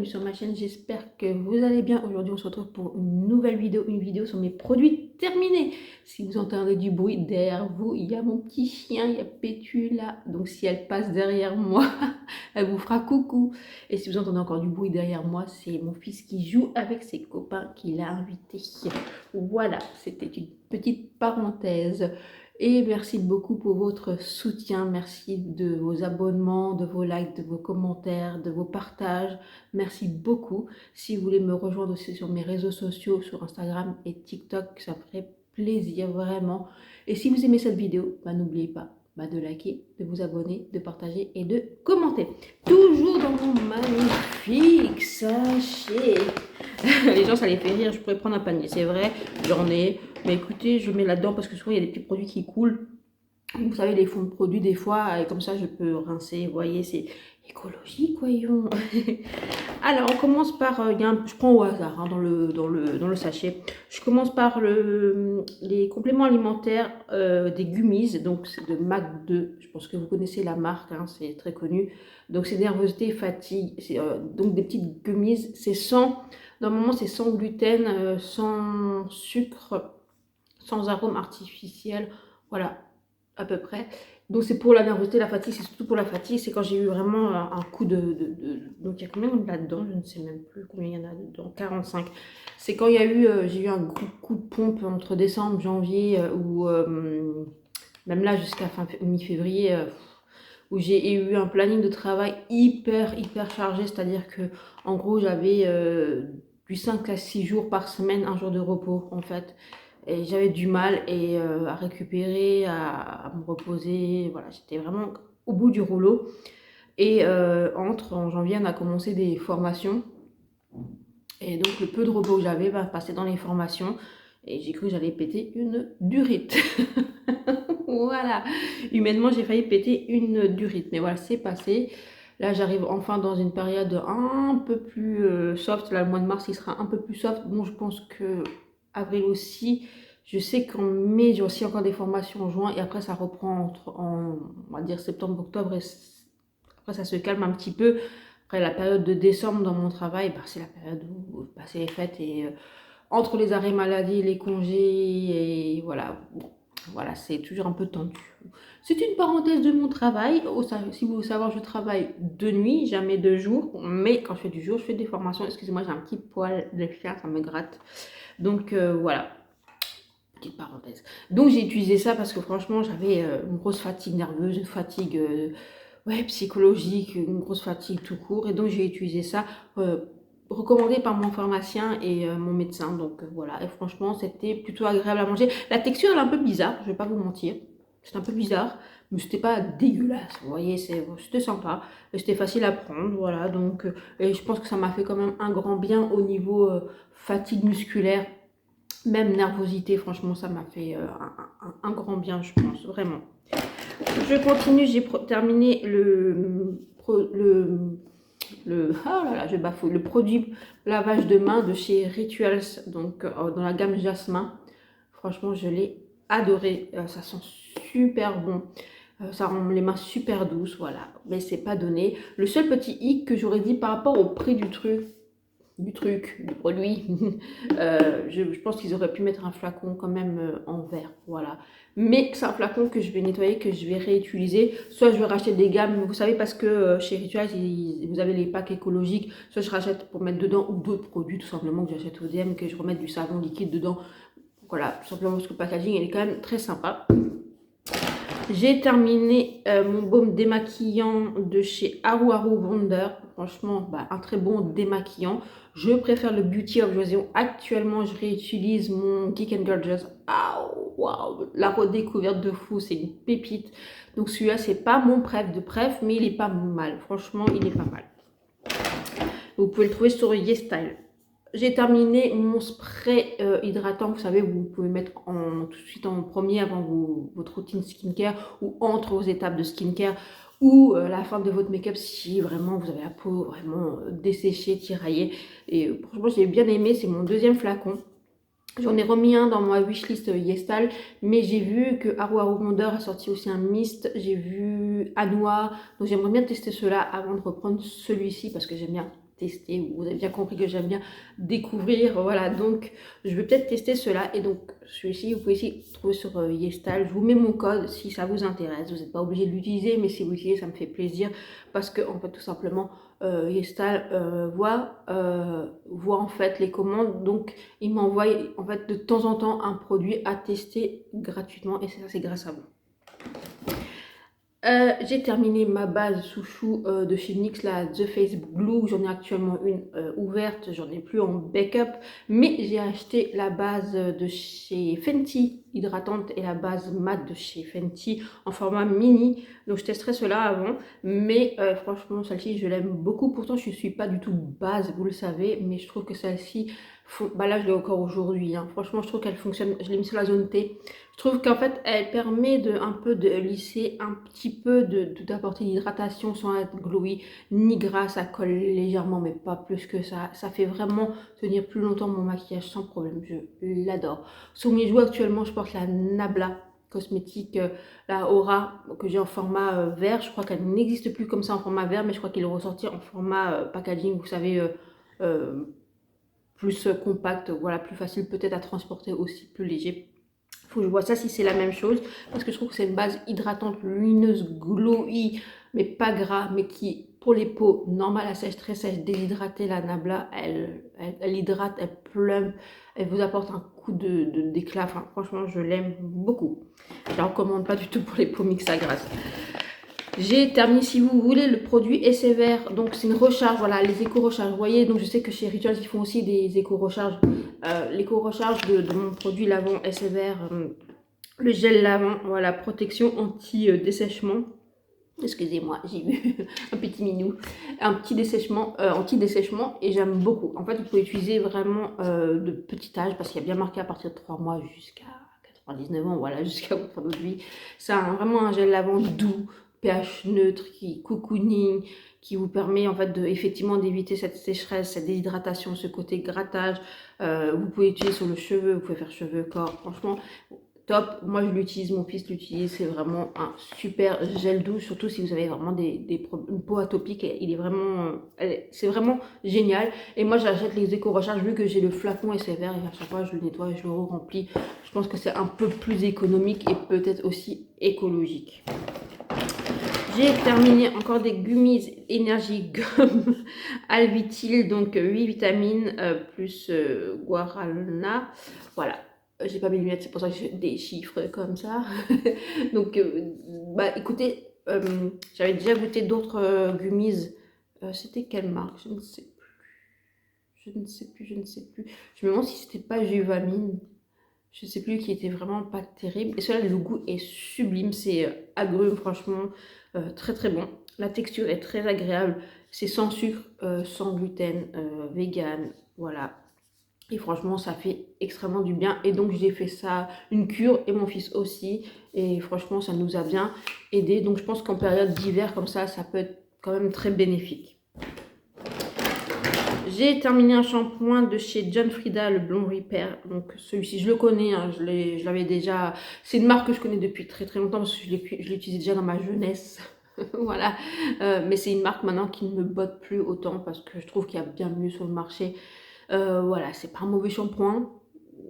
bienvenue sur ma chaîne, j'espère que vous allez bien. Aujourd'hui on se retrouve pour une nouvelle vidéo, une vidéo sur mes produits terminés. Si vous entendez du bruit derrière vous, il y a mon petit chien, il y a Pétu là, donc si elle passe derrière moi, elle vous fera coucou. Et si vous entendez encore du bruit derrière moi, c'est mon fils qui joue avec ses copains qu'il a invités. Voilà, c'était une petite parenthèse. Et merci beaucoup pour votre soutien, merci de vos abonnements, de vos likes, de vos commentaires, de vos partages. Merci beaucoup. Si vous voulez me rejoindre aussi sur mes réseaux sociaux, sur Instagram et TikTok, ça me ferait plaisir vraiment. Et si vous aimez cette vidéo, n'oubliez pas de liker, de vous abonner, de partager et de commenter. Toujours dans mon magnifique sachet. Les gens, ça les fait rire, je pourrais prendre un panier, c'est vrai, j'en ai. Mais écoutez, je mets là-dedans parce que souvent, il y a des petits produits qui coulent. Vous savez, les fonds de produits, des fois, et comme ça, je peux rincer. Vous voyez, c'est écologique, voyons. Alors, on commence par... je prends au hasard hein, dans le sachet. Je commence par les compléments alimentaires des gummies. Donc, c'est de MAC 2. Je pense que vous connaissez la marque, hein, c'est très connu. Donc, c'est nervosité, fatigue. Donc, des petites gummies. C'est sans... Normalement, c'est sans gluten, sans sucre, sans arôme artificiel. Voilà, à peu près. Donc c'est pour la nervosité, la fatigue, c'est surtout pour la fatigue. C'est quand j'ai eu vraiment un coup Donc il y a combien là-dedans? Je ne sais même plus combien il y en a dedans. 45. C'est quand il y a eu, j'ai eu un gros coup de pompe entre décembre, janvier, ou même là jusqu'à mi-février, où j'ai eu un planning de travail hyper chargé. C'est-à-dire que en gros j'avais du 5 à 6 jours par semaine, un jour de repos en fait. Et j'avais du mal à récupérer, à me reposer. Voilà, j'étais vraiment au bout du rouleau. Et en janvier, on a commencé des formations. Et donc, le peu de repos que j'avais passé dans les formations. Et j'ai cru que j'allais péter une durite. Voilà. Humainement, j'ai failli péter une durite. Mais voilà, c'est passé. Là, j'arrive enfin dans une période un peu plus soft. Là, le mois de mars, il sera un peu plus soft. Bon, je pense que avril aussi. Je sais qu'en mai, j'ai aussi encore des formations en juin. Et après, ça reprend on va dire, septembre, octobre. Et après, ça se calme un petit peu. Après, la période de décembre dans mon travail, c'est la période où c'est les fêtes. Et entre les arrêts maladie, les congés, et voilà. Bon, voilà, c'est toujours un peu tendu. C'est une parenthèse de mon travail. Si vous voulez savoir, je travaille de nuit, jamais de jour. Mais quand je fais du jour, je fais des formations. Excusez-moi, j'ai un petit poil de chien, ça me gratte. Donc voilà, petite parenthèse. Donc j'ai utilisé ça parce que franchement, j'avais une grosse fatigue nerveuse, une fatigue psychologique, une grosse fatigue tout court. Et donc j'ai utilisé ça, recommandé par mon pharmacien et mon médecin. Donc voilà, et franchement, c'était plutôt agréable à manger. La texture, elle est un peu bizarre, je vais pas vous mentir. C'est un peu bizarre, mais c'était pas dégueulasse. Vous voyez, c'était sympa. C'était facile à prendre, voilà. Donc, et je pense que ça m'a fait quand même un grand bien au niveau fatigue musculaire, même nervosité. Franchement, ça m'a fait un grand bien, je pense, vraiment. Je continue, j'ai terminé oh là là, je bafouille, le produit lavage de main de chez Rituals, donc dans la gamme Jasmin. Franchement, je l'ai adoré, ça sent super bon. Ça rend les mains super douces, voilà. Mais c'est pas donné. Le seul petit hic que j'aurais dit par rapport au prix du produit, je pense qu'ils auraient pu mettre un flacon quand même en verre, voilà. Mais c'est un flacon que je vais nettoyer, que je vais réutiliser. Soit je vais racheter des gammes, vous savez, parce que chez Rituals, vous avez les packs écologiques. Soit je rachète pour mettre dedans, ou d'autres produits tout simplement que j'achète au DM, que je remette du savon liquide dedans. Voilà, tout simplement parce que le packaging, il est quand même très sympa. J'ai terminé mon baume démaquillant de chez Aru Aru Wonder. Franchement, un très bon démaquillant. Je préfère le Beauty of Joseon. Actuellement, je réutilise mon Geek and Gorgeous. Ah, waouh, la redécouverte de fou, c'est une pépite. Donc celui-là, c'est pas mon préf de préf, mais il est pas mal. Franchement, il est pas mal. Vous pouvez le trouver sur YesStyle. J'ai terminé mon spray hydratant, vous savez, vous pouvez mettre tout de suite en premier avant votre routine skincare ou entre vos étapes de skincare ou la fin de votre make-up si vraiment vous avez la peau vraiment desséchée, tiraillée. Et franchement, j'ai bien aimé, c'est mon deuxième flacon. J'en ai remis un dans ma wishlist YesStyle, mais j'ai vu que Aru Aru Wonder a sorti aussi un mist, j'ai vu Anoa, donc j'aimerais bien tester cela avant de reprendre celui-ci parce que j'aime bien tester. Vous avez bien compris que j'aime bien découvrir, voilà, donc je vais peut-être tester cela. Et donc celui-ci, vous pouvez aussi trouver sur YesStyle. Je vous mets mon code si ça vous intéresse. Vous n'êtes pas obligé de l'utiliser, mais si vous l'utilisez, ça me fait plaisir parce que en fait, tout simplement, YesStyle voit en fait les commandes, donc il m'envoie en fait de temps en temps un produit à tester gratuitement, et ça c'est grâce à vous. J'ai terminé ma base sous chou de chez NYX, la The Face Glue. J'en ai actuellement une ouverte, j'en ai plus en backup, mais j'ai acheté la base de chez Fenty hydratante et la base mat de chez Fenty en format mini. Donc je testerai cela avant, mais franchement celle-ci je l'aime beaucoup. Pourtant je ne suis pas du tout base, vous le savez, mais je trouve que celle-ci, bah là je l'ai encore aujourd'hui, hein. Franchement je trouve qu'elle fonctionne. Je l'ai mis sur la zone T. Je trouve qu'en fait, elle permet un peu de lisser un petit peu, d'apporter l'hydratation sans être glowy ni gras. Ça colle légèrement, mais pas plus que ça. Ça fait vraiment tenir plus longtemps mon maquillage sans problème. Je l'adore. Sur mes joues actuellement, je porte la Nabla cosmétique, la Aura, que j'ai en format vert. Je crois qu'elle n'existe plus comme ça en format vert, mais je crois qu'il est ressorti en format packaging, vous savez, plus compact. Voilà, plus facile peut-être à transporter aussi, plus léger. Faut que je vois ça si c'est la même chose, parce que je trouve que c'est une base hydratante, lumineuse, glowy, mais pas gras, mais qui, pour les peaux normales, à sèche, très sèche, déshydratée, la Nabla, elle hydrate, elle plump, elle vous apporte un coup d'éclat. Enfin, franchement, je l'aime beaucoup. Je la recommande pas du tout pour les peaux mixtes à grasse. J'ai terminé, si vous voulez, le produit Essai Vert. Donc c'est une recharge, voilà, les éco-recharges. Vous voyez, donc je sais que chez Rituals, ils font aussi des éco-recharges. L'éco-recharge de mon produit lavant Essai Vert, le gel lavant, voilà, protection anti-dessèchement. Excusez-moi, j'ai eu un petit minou. Un petit dessèchement, anti-dessèchement, et j'aime beaucoup. En fait, vous pouvez utiliser vraiment de petit âge, parce qu'il y a bien marqué à partir de 3 mois jusqu'à 99 ans, voilà, jusqu'à votre fin de vie. C'est vraiment un gel lavant doux, pH neutre, qui cocooning, qui vous permet en fait effectivement d'éviter cette sécheresse, cette déshydratation, ce côté grattage. Vous pouvez l'utiliser sur le cheveu, vous pouvez faire cheveux, corps, franchement top. Moi je l'utilise, mon fils l'utilise, c'est vraiment un super gel doux, surtout si vous avez vraiment une peau atopique. Il est vraiment, c'est vraiment génial. Et moi j'achète les éco-recharges vu que j'ai le flacon Essai Vert, et à chaque fois je le nettoie et je le remplis. Je pense que c'est un peu plus économique et peut-être aussi écologique. J'ai terminé encore des gummies Energy Gum Alvitil, donc 8 vitamines plus guarana. Voilà, j'ai pas mes lunettes, c'est pour ça que j'ai des chiffres comme ça. Donc, bah écoutez, j'avais déjà goûté d'autres gummies. C'était quelle marque? Je ne sais plus. Je ne sais plus, je ne sais plus. Je me demande si c'était pas Juvamine. Je ne sais plus, qui était vraiment pas terrible. Et celui-là, le goût est sublime. C'est agrumes, franchement, très très bon. La texture est très agréable. C'est sans sucre, sans gluten, vegan, voilà. Et franchement, ça fait extrêmement du bien. Et donc, j'ai fait ça, une cure, et mon fils aussi. Et franchement, ça nous a bien aidé. Donc, je pense qu'en période d'hiver, comme ça peut être quand même très bénéfique. J'ai terminé un shampoing de chez John Frieda, le Blond Repair. Donc celui-ci, je le connais, hein, je l'avais déjà. C'est une marque que je connais depuis très très longtemps parce que je l'ai utilisé déjà dans ma jeunesse. Voilà. Mais c'est une marque maintenant qui ne me botte plus autant parce que je trouve qu'il y a bien mieux sur le marché. Voilà, c'est pas un mauvais shampoing.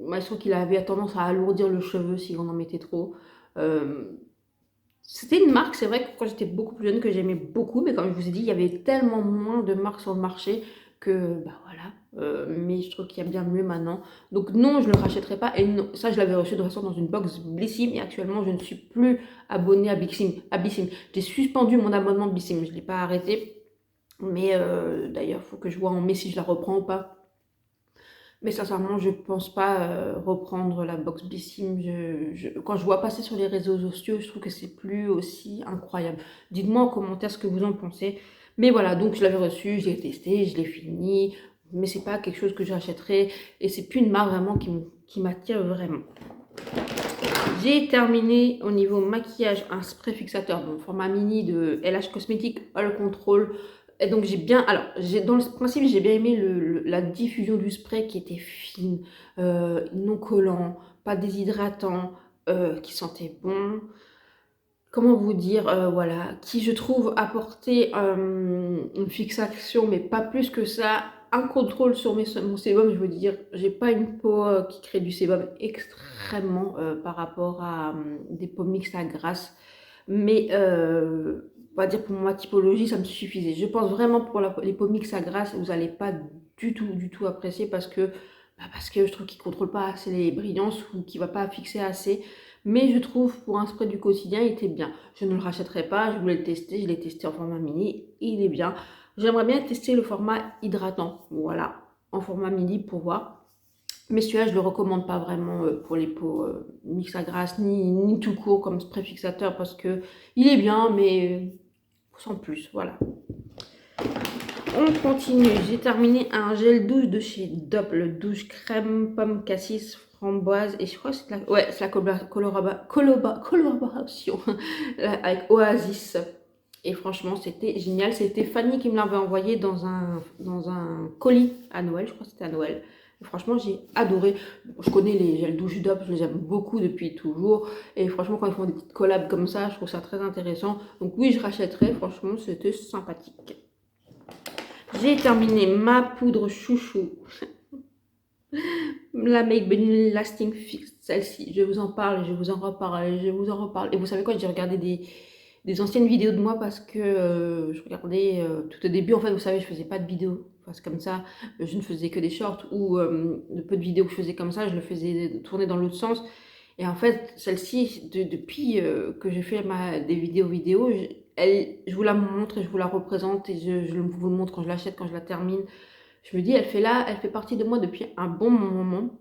Mais je trouve qu'il avait tendance à alourdir le cheveu si on en mettait trop. C'était une marque, c'est vrai que quand j'étais beaucoup plus jeune, que j'aimais beaucoup, mais comme je vous ai dit, il y avait tellement moins de marques sur le marché que, bah voilà, mais je trouve qu'il y a bien mieux maintenant. Donc non, je ne le rachèterai pas, et non, ça je l'avais reçu de façon dans une box Blissim, et actuellement je ne suis plus abonnée à Blissim. J'ai suspendu mon abonnement Blissim, je ne l'ai pas arrêté, mais d'ailleurs, il faut que je vois en mai si je la reprends ou pas. Mais sincèrement, je pense pas reprendre la box Blissim. Quand je vois passer sur les réseaux sociaux, je trouve que c'est plus aussi incroyable. Dites-moi en commentaire ce que vous en pensez. Mais voilà, donc je l'avais reçu, je l'ai testé, je l'ai fini. Mais c'est pas quelque chose que j'achèterai. Et c'est plus une marque vraiment qui m'attire vraiment. J'ai terminé au niveau maquillage un spray fixateur, bon, format mini de LH Cosmetics All Control. Et donc j'ai bien, alors dans le principe j'ai bien aimé la diffusion du spray qui était fine, non collant, pas déshydratant, qui sentait bon. comment vous dire, voilà, qui je trouve apporter une fixation, mais pas plus que ça, un contrôle sur mon sébum. Je veux dire, j'ai pas une peau qui crée du sébum extrêmement par rapport à des peaux mixtes à grasse, mais on va dire pour ma typologie, ça me suffisait. Je pense vraiment pour les peaux mixtes à grasse, vous n'allez pas du tout apprécier parce que je trouve qu'il ne contrôle pas assez les brillances ou qu'il ne va pas fixer assez. Mais je trouve pour un spray du quotidien, il était bien. Je ne le rachèterai pas, je voulais le tester, je l'ai testé en format mini, il est bien. J'aimerais bien tester le format hydratant, voilà, en format mini pour voir. Mais celui-là, je ne le recommande pas vraiment pour les peaux mixtes à grasse, ni tout court comme spray fixateur parce que il est bien, mais sans plus, voilà. On continue, j'ai terminé un gel douche de chez Dove, le douche crème pomme cassis framboise, et je crois que c'est la collaboration avec Oasis. Et franchement, c'était génial. C'était Fanny qui me l'avait envoyé dans un colis à Noël, je crois que c'était à Noël. Et franchement, j'ai adoré. Je connais les gels douche Dove, je les aime beaucoup depuis toujours. Et franchement, quand ils font des petites collabs comme ça, je trouve ça très intéressant. Donc oui, je rachèterai. Franchement, c'était sympathique. J'ai terminé ma poudre chouchou, la Maybelline Lasting Fix, celle-ci. Je vous en parle, je vous en reparle, je vous en reparle. Et vous savez quoi, j'ai regardé des anciennes vidéos de moi parce que je regardais tout au début. En fait, vous savez, je faisais pas de vidéos. Parce que comme ça, je ne faisais que des shorts ou le peu de vidéos que je faisais comme ça, je le faisais tourner dans l'autre sens. Et en fait, celle-ci, depuis que j'ai fait des vidéos, je vous la montre et je vous la représente et je vous le montre quand je l'achète, quand je la termine. Je me dis, elle fait partie de moi depuis un bon moment.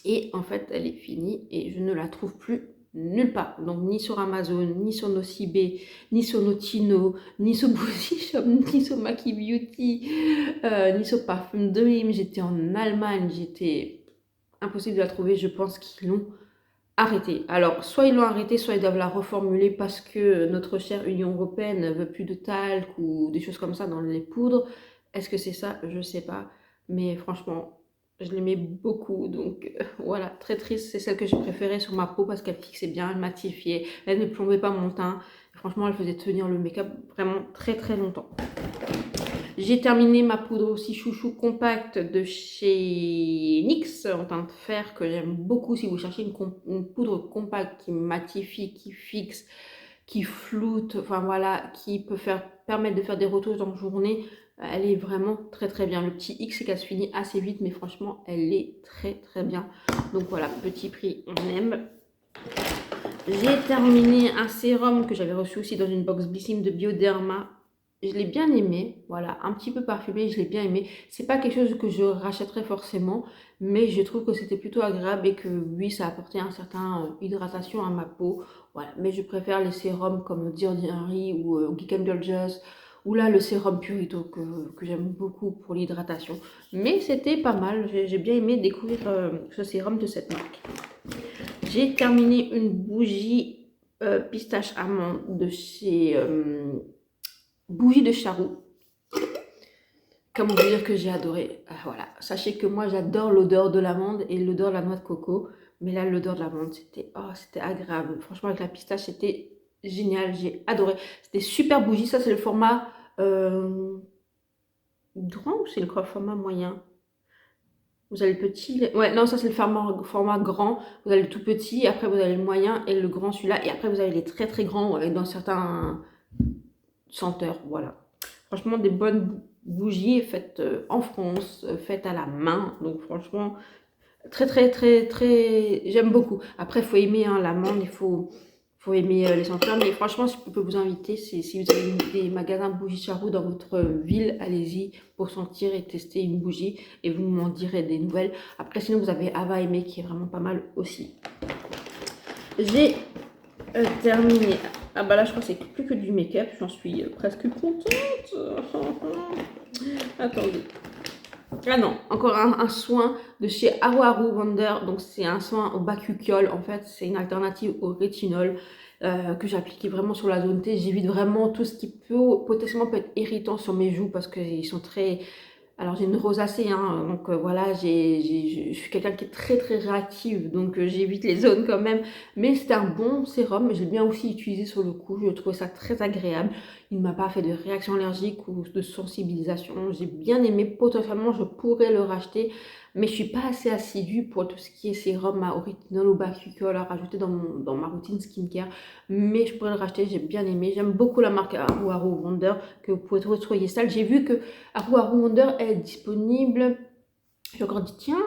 Et en fait, elle est finie et je ne la trouve plus nulle part. Donc, ni sur Amazon, ni sur Nocibé, ni sur Notino, ni sur Boozy Shop, ni sur Maki Beauty, ni sur Parfum Dream. J'étais en Allemagne, j'étais impossible de la trouver. Je pense qu'ils l'ont arrêté. Alors, soit ils l'ont arrêté, soit ils doivent la reformuler parce que notre chère Union Européenne ne veut plus de talc ou des choses comme ça dans les poudres. Est-ce que c'est ça? Je ne sais pas. Mais franchement, je l'aimais beaucoup. Donc voilà, très triste. C'est celle que j'ai préférée sur ma peau parce qu'elle fixait bien, elle matifiait, elle ne plombait pas mon teint. Franchement, elle faisait tenir le make-up vraiment très très longtemps. J'ai terminé ma poudre aussi chouchou compacte de chez NYX en teinte fer que j'aime beaucoup. Si vous cherchez une poudre compacte qui matifie, qui fixe, qui floute, enfin voilà, qui peut permettre de faire des retouches dans la journée, elle est vraiment très très bien. Le petit X c'est qu'elle se finit assez vite, mais franchement elle est très très bien. Donc voilà, petit prix, on aime. J'ai terminé un sérum que j'avais reçu aussi dans une box Blissim de Bioderma. Je l'ai bien aimé, voilà, un petit peu parfumé, je l'ai bien aimé. C'est pas quelque chose que je rachèterais forcément, mais je trouve que c'était plutôt agréable et que oui, ça apportait un certain hydratation à ma peau. Voilà, mais je préfère les sérums comme Dear Diary ou Geek Gorgeous, ou là le sérum Purito que j'aime beaucoup pour l'hydratation. Mais c'était pas mal, j'ai bien aimé découvrir ce sérum de cette marque. J'ai terminé une bougie pistache amande de chez Bougie de Charroux. Comment vous dire que j'ai adoré. Voilà. Sachez que moi j'adore l'odeur de l'amande et l'odeur de la noix de coco. Mais là l'odeur de l'amande c'était agréable. Franchement avec la pistache c'était génial. J'ai adoré. C'était super bougie. Ça c'est le format grand ou c'est le format moyen? Vous avez le petit, ouais, non, ça c'est le format grand. Vous avez le tout petit, après vous avez le moyen et le grand celui-là. Et après vous avez les très très grands dans certains senteurs, voilà. Franchement, des bonnes bougies faites en France, faites à la main. Donc franchement, très très très très, j'aime beaucoup. Après, il faut aimer hein, l'amande, faut aimer les senteurs. Mais franchement, si je peux vous inviter, si vous avez des magasins de bougies Charroux dans votre ville, allez-y pour sentir et tester une bougie. Et vous m'en direz des nouvelles. Après, sinon, vous avez Ava Aimé qui est vraiment pas mal aussi. J'ai terminé. Ah bah là, je crois que c'est plus que du make-up. J'en suis presque contente. Attendez. Ah non, encore un soin de chez Haru Wonder. Donc c'est un soin au bacuchiol. En fait, c'est une alternative au rétinol que j'applique vraiment sur la zone T. J'évite vraiment tout ce qui peut potentiellement être irritant sur mes joues parce qu'ils sont très Alors j'ai une rosacée, hein, donc voilà, je suis quelqu'un qui est très très réactive, donc j'évite les zones quand même. Mais c'est un bon sérum, j'ai bien aussi utilisé sur le coup, je trouvais ça très agréable. Il ne m'a pas fait de réaction allergique ou de sensibilisation. J'ai bien aimé, potentiellement je pourrais le racheter, mais je suis pas assez assidue pour tout ce qui est sérum à original ou bacucol à rajouter dans ma routine skincare. Mais je pourrais le racheter, j'ai bien aimé. J'aime beaucoup la marque Aru Wonder que vous pouvez trouver sur YesStyle. J'ai vu que Aru Wonder est disponible, j'ai encore dit tiens,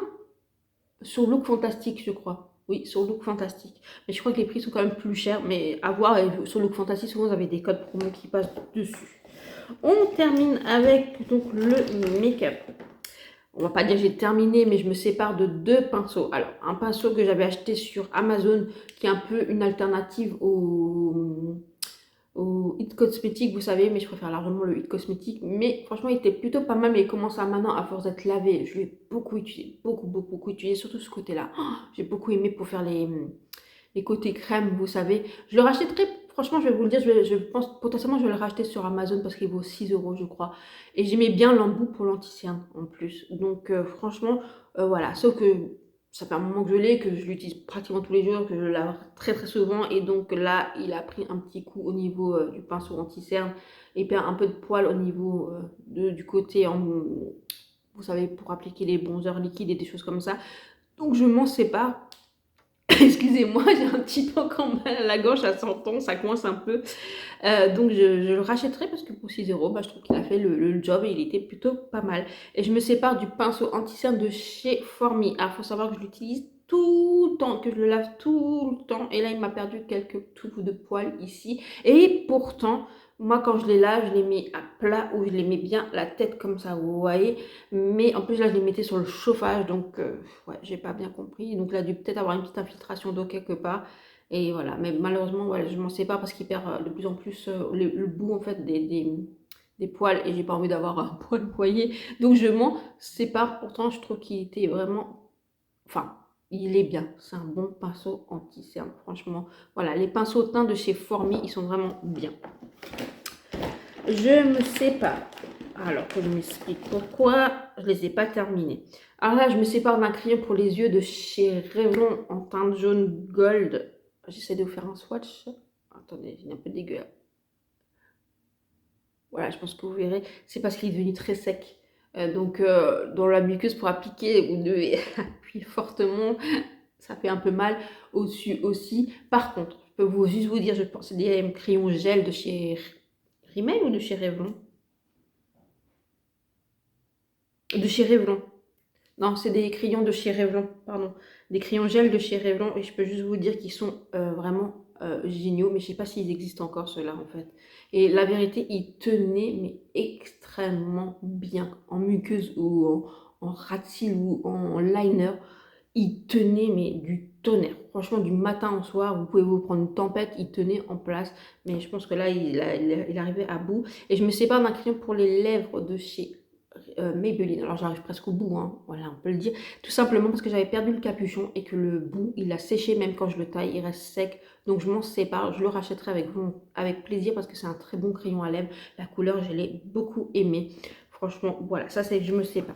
sur Look Fantastique je crois. Oui, sur Look Fantastique. Mais je crois que les prix sont quand même plus chers. Mais à voir, sur Look Fantastique, souvent vous avez des codes promo qui passent dessus. On termine avec donc le make-up. On va pas dire que j'ai terminé, mais je me sépare de deux pinceaux. Alors, un pinceau que j'avais acheté sur Amazon, qui est un peu une alternative au Hit Cosmétique, vous savez, mais je préfère largement le Hit Cosmétique. Mais franchement, il était plutôt pas mal, mais il commence à maintenant, à force d'être lavé, je l'ai beaucoup utilisé, beaucoup utilisé, surtout ce côté-là. Oh, j'ai beaucoup aimé pour faire les côtés crème, vous savez. Je le rachèterai, franchement, je vais vous le dire, je pense potentiellement je vais le racheter sur Amazon parce qu'il vaut 6 euros, je crois. Et j'aimais bien l'embout pour l'anti-cerne en plus. Donc, franchement, voilà. Sauf que ça fait un moment que je l'ai, que je l'utilise pratiquement tous les jours, que je le lave très très souvent. Et donc là, il a pris un petit coup au niveau du pinceau anti-cerne. Il perd un peu de poil au niveau du côté, vous savez, pour appliquer les bronzers liquides et des choses comme ça. Donc, je m'en sépare. Excusez-moi, j'ai un petit peu encore mal à la gorge, ça s'entend, ça coince un peu. Donc je le rachèterai parce que pour 6 euros, bah, je trouve qu'il a fait le job et il était plutôt pas mal. Et je me sépare du pinceau anti-cerne de chez Formi. Alors il faut savoir que je l'utilise tout le temps, que je le lave tout le temps. Et là, il m'a perdu quelques touffes de poils ici. Et pourtant, moi, quand je les lave, je les mets à plat ou je les mets bien la tête comme ça, vous voyez. Mais en plus, là, je les mettais sur le chauffage, donc ouais, j'ai pas bien compris. Donc là, il a dû peut-être avoir une petite infiltration d'eau quelque part. Et voilà, mais malheureusement, voilà, je m'en sépare parce qu'il perd de plus en plus le bout en fait des poils et j'ai pas envie d'avoir un poil poignet. Donc je m'en sépare. Pourtant, je trouve qu'il était vraiment. Enfin, il est bien. C'est un bon pinceau anti-cerne, franchement. Voilà, les pinceaux teints de chez Formi, ils sont vraiment bien. Je me sépare. Alors, que je m'explique pourquoi je les ai pas terminés. Alors là, je me sépare d'un crayon pour les yeux de chez Revlon en teinte jaune gold. J'essaie de vous faire un swatch. Attendez, il est un peu dégueu. Voilà, je pense que vous verrez. C'est parce qu'il est devenu très sec. Donc, dans la muqueuse, pour appliquer, vous devez appuyer fortement. Ça fait un peu mal au-dessus aussi. Par contre, je peux juste vous dire, je pense que c'est des crayons gel de chez Rimmel ou de chez Revlon? De chez Revlon. Non, c'est des crayons de chez Revlon, pardon. Des crayons gel de chez Revlon. Et je peux juste vous dire qu'ils sont vraiment géniaux. Mais je ne sais pas s'ils existent encore, ceux-là, en fait. Et la vérité, ils tenaient, mais extrêmement bien. En muqueuse ou en rat de cils ou en liner. Ils tenaient, mais du tonnerre. Franchement, du matin au soir, vous pouvez vous prendre une tempête, ils tenaient en place. Mais je pense que là, il arrivait à bout. Et je me sépare d'un crayon pour les lèvres de chez Maybelline. Alors j'arrive presque au bout, hein. Voilà, on peut le dire. Tout simplement parce que j'avais perdu le capuchon et que le bout, il a séché même quand je le taille, il reste sec. Donc je m'en sépare, je le rachèterai avec plaisir parce que c'est un très bon crayon à lèvres. La couleur, je l'ai beaucoup aimé. Franchement, voilà, ça c'est je me sépare.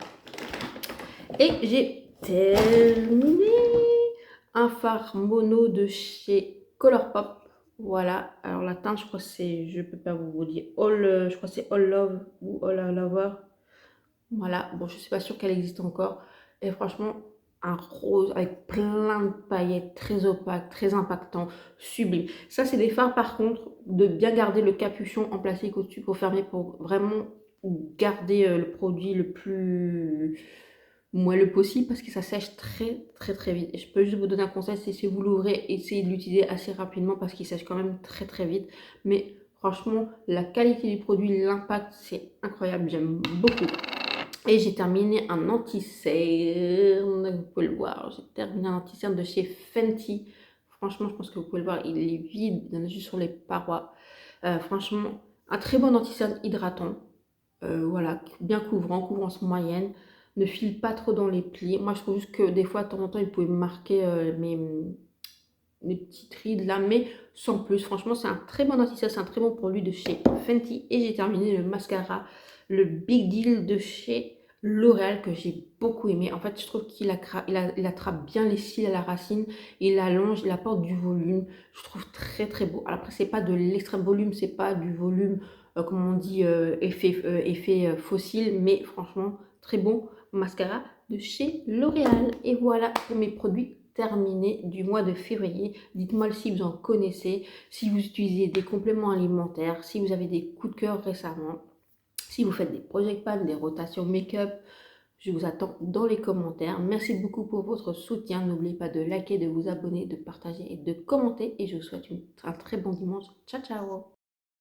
Et j'ai terminé un fard mono de chez Colourpop. Voilà, alors la teinte, je crois que c'est, je peux pas vous dire, je crois que c'est All Love ou All Lover. Voilà, bon, je suis pas sûre qu'elle existe encore. Et franchement, un rose avec plein de paillettes, très opaque, très impactant, sublime. Ça, c'est des fards, par contre, de bien garder le capuchon en plastique au-dessus pour fermer, pour vraiment garder le produit le plus moelleux possible parce que ça sèche très vite. Et je peux juste vous donner un conseil, c'est si vous l'ouvrez, essayez de l'utiliser assez rapidement parce qu'il sèche quand même très vite. Mais franchement, la qualité du produit, l'impact, c'est incroyable, j'aime beaucoup. Et j'ai terminé un anti-cerne, vous pouvez le voir, j'ai terminé un anti-cerne de chez Fenty. Franchement, je pense que vous pouvez le voir, il est vide, il y en a juste sur les parois. Franchement, un très bon anti-cerne hydratant. Voilà, bien couvrant, couvrance moyenne. Ne file pas trop dans les plis. Moi, je trouve juste que des fois, de temps en temps, il pouvait marquer mes petites rides là, mais sans plus. Franchement, c'est un très bon anti-cerne, c'est un très bon produit de chez Fenty. Et j'ai terminé le mascara, le Big Deal de chez L'Oréal que j'ai beaucoup aimé. En fait, je trouve qu'il attrape bien les cils à la racine, il allonge, il apporte du volume. Je trouve très très beau. Alors après, c'est pas de l'extrême volume, c'est pas du volume, comme on dit, effet fossile, mais franchement, très bon mascara de chez L'Oréal. Et voilà pour mes produits terminés du mois de février. Dites-moi si vous en connaissez, si vous utilisez des compléments alimentaires, si vous avez des coups de cœur récemment. Si vous faites des project pans, des rotations make-up, je vous attends dans les commentaires. Merci beaucoup pour votre soutien. N'oubliez pas de liker, de vous abonner, de partager et de commenter. Et je vous souhaite un très bon dimanche. Ciao, ciao!